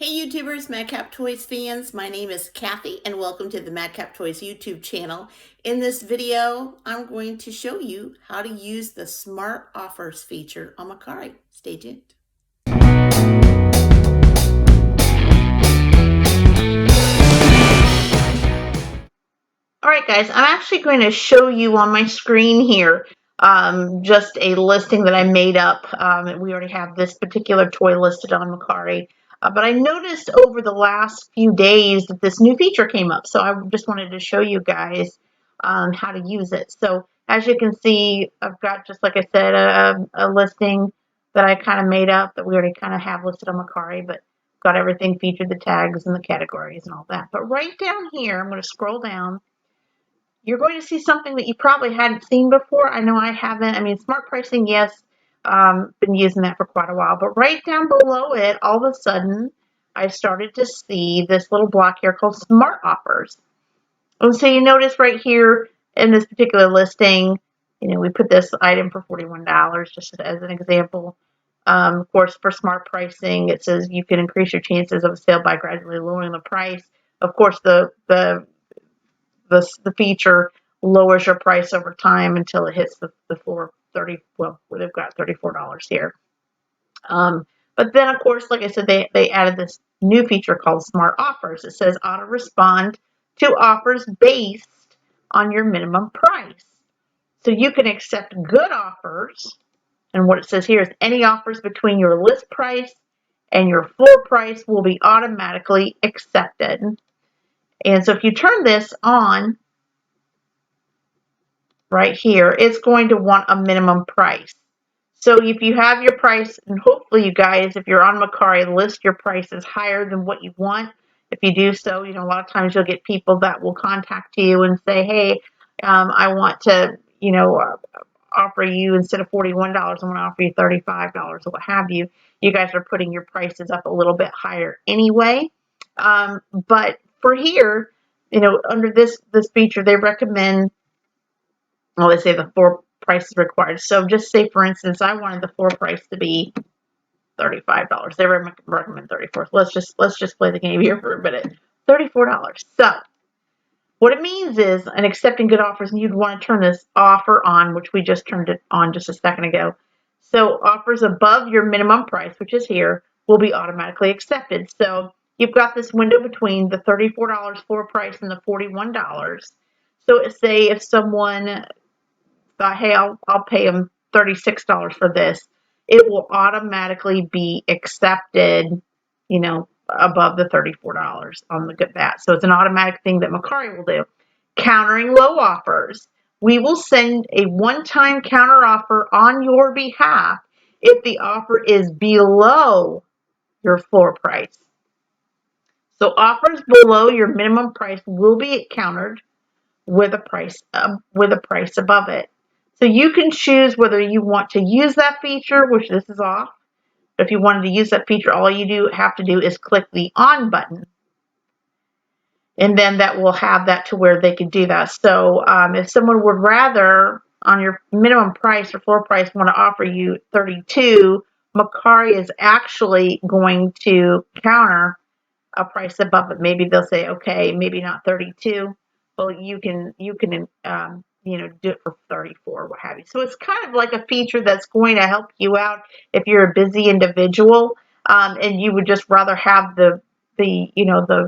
Hey YouTubers, Madcap Toys fans, my name is Kathy and welcome to the Madcap Toys YouTube channel. In this video, I'm going to show you how to use the Smart Offers feature on Mercari. Stay tuned. Alright guys, I'm actually going to show you on my screen here just a listing that I made up. We already have this particular toy listed on Mercari. But I noticed over the last few days that this new feature came up. So I just wanted to show you guys how to use it. So as you can see, I've got, just like I said, a listing that I kind of made up that we already kind of have listed on Mercari, but got everything featured, the tags and the categories and all that. But right down here, I'm going to scroll down. You're going to see something that you probably hadn't seen before. I know I haven't. I mean, smart pricing, yes, been using that for quite a while. But right down below it, all of a sudden, I started to see this little block here called Smart Offers. And so you notice right here in this particular listing, we put this item for $41, just as an example. Of course, for smart pricing, it says you can increase your chances of a sale by gradually lowering the price. Of course, the feature lowers your price over time until it hits the floor 30. Well, they've got $34 here. But then, of course, like I said, they added this new feature called Smart Offers. It says auto respond to offers based on your minimum price. So you can accept good offers. And what it says here is any offers between your list price and your floor price will be automatically accepted. And so if you turn this on, right here, it's going to want a minimum price. So if you have your price, and hopefully you guys, if you're on Mercari, list your prices higher than what you want. If you do so, a lot of times you'll get people that will contact you and say, hey, I want to, offer you, instead of $41, I want to offer you $35 or what have you. You guys are putting your prices up a little bit higher anyway. But for here, under this feature, they recommend, well, they say the floor price is required. So just say, for instance, I wanted the floor price to be $35. They recommend $34. Let's just play the game here for a minute. $34. So what it means is, and accepting good offers, and you'd want to turn this offer on, which we just turned it on just a second ago. So offers above your minimum price, which is here, will be automatically accepted. So you've got this window between the $34 floor price and the $41. So say if someone thought, hey, I'll pay them $36 for this, it will automatically be accepted, above the $34 on the good bat. So it's an automatic thing that Mercari will do. Countering low offers. We will send a one-time counter offer on your behalf if the offer is below your floor price. So offers below your minimum price will be countered with a price above it. So you can choose whether you want to use that feature, which this is off. But if you wanted to use that feature, all you have to do is click the on button. And then that will have that to where they can do that. So if someone would rather, on your minimum price or floor price, want to offer you $32, Mercari is actually going to counter a price above it. Maybe they'll say, okay, maybe not 32. Well, you can do it for 34, what have you. So it's kind of like a feature that's going to help you out if you're a busy individual, and you would just rather have the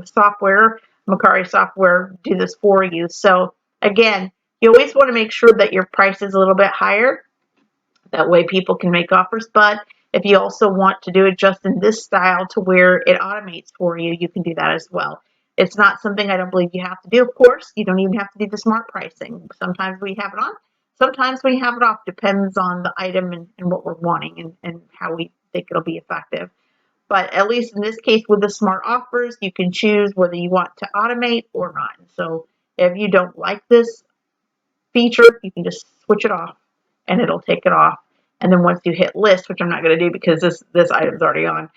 software, Mercari software, do this for you. So again, you always want to make sure that your price is a little bit higher. That way people can make offers. But if you also want to do it just in this style to where it automates for you, you can do that as well. It's not something I don't believe you have to do. Of course, you don't even have to do the smart pricing. Sometimes we have it on, sometimes we have it off. Depends on the item and what we're wanting and how we think it'll be effective. But at least in this case with the smart offers, you can choose whether you want to automate or not. So if you don't like this feature, you can just switch it off and it'll take it off. And then once you hit list, which I'm not going to do because this item's already on,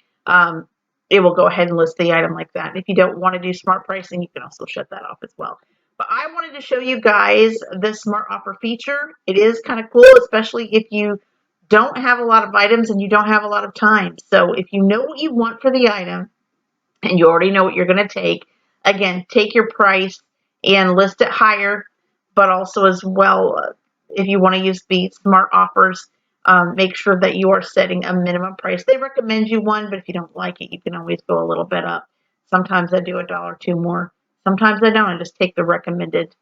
it will go ahead and list the item like that. If you don't want to do smart pricing, you can also shut that off as well. But I wanted to show you guys this smart offer feature. It is kind of cool, especially if you don't have a lot of items and you don't have a lot of time. So if you know what you want for the item, and you already know what you're going to take. Again, take your price and list it higher, but also as well, if you want to use the smart offers, make sure that you are setting a minimum price. They recommend you one, but if you don't like it, you can always go a little bit up. Sometimes I do $1 or $2 more. Sometimes I don't. I just take the recommended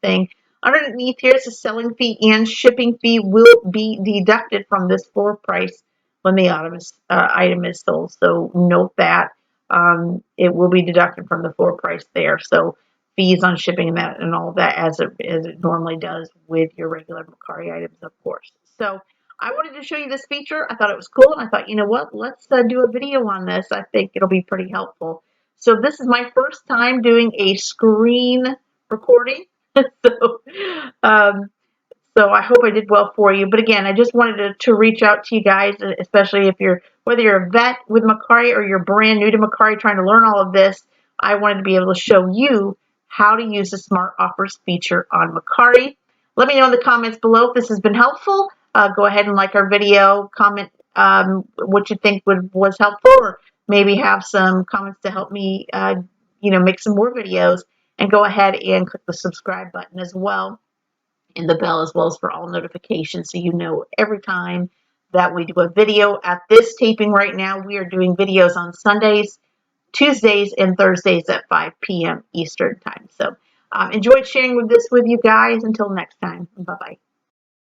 thing. Underneath here is the selling fee and shipping fee will be deducted from this floor price when the item is sold. So note that it will be deducted from the floor price there. So fees on shipping and that and all that as it normally does with your regular Mercari items, of course. So I wanted to show you this feature. I thought it was cool, and I thought, you know what? Let's do a video on this. I think it'll be pretty helpful. So this is my first time doing a screen recording. so um, so I hope I did well for you. But again, I just wanted to reach out to you guys, especially if whether you're a vet with Mercari or you're brand new to Mercari trying to learn all of this. I wanted to be able to show you how to use the Smart Offers feature on Mercari. Let me know in the comments below if this has been helpful. Go ahead and like our video, comment what you think was helpful, or maybe have some comments to help me, make some more videos. And go ahead and click the subscribe button as well, and the bell as well as for all notifications, so you know every time that we do a video. At this taping right now, we are doing videos on Sundays, Tuesdays, and Thursdays at 5 p.m. Eastern time. So enjoyed sharing this with you guys. Until next time, bye-bye.